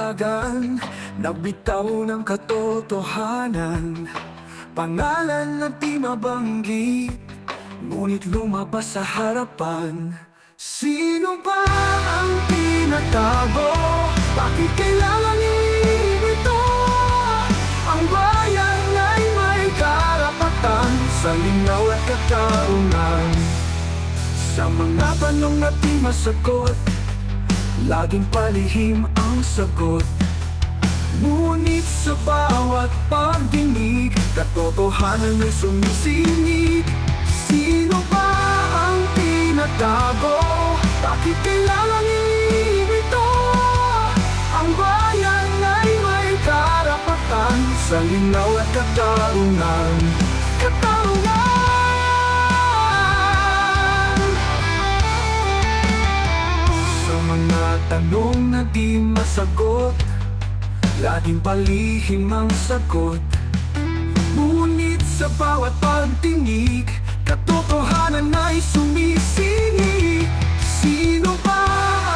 panawagan, nagbitaw ng katotohanan. Pangalan na di mabanggit, ngunit lumabas sa harapan. Sino ba ang pinatago? Bakit kailangan ito? Ang bayan ay may karapatan sa linaw at katarungan. Sa mga tanong na di masagot, laging palihim ang sagot. Ngunit sa bawat pagdinig, katotohanan ay sumisingit. Sino ba ang pinatago? Bakit kailangan ito? Ang bayan ay may karapatan sa linaw at katarungan. Sa mga tanong na di masagot, laging palihim ang sagot. Ngunit sa bawat pagtingin, katotohanan ay sumisingit. Sino ba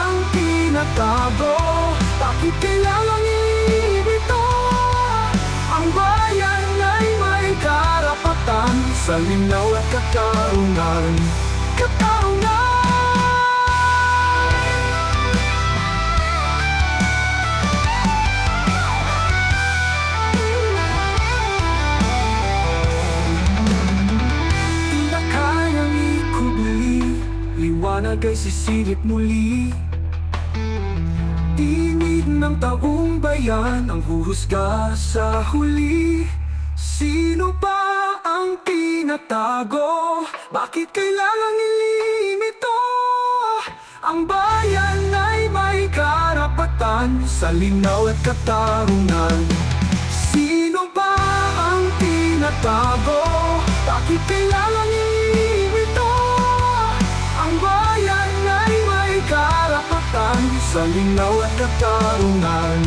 ang pinatago? Bakit kailangan ito? Ang bayan ay may karapatan sa linaw at katarungan. Liwanag ay sisilip muli. Tinig ng taong bayan ang huhusga sa huli. Sino ba ang pinatago? Bakit kailangan ilimito? Ang bayan ay may karapatan sa linaw at katarungan. Sino ba ang pinatago? Bakit kailangan ito? Ang bayan ay may karapatan sa linaw at katarungan.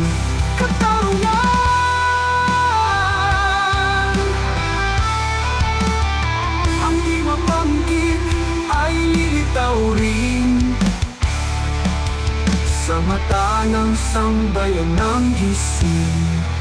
Ang di mabanggit ay lilitaw rin sa mata ng sambayan ng gising.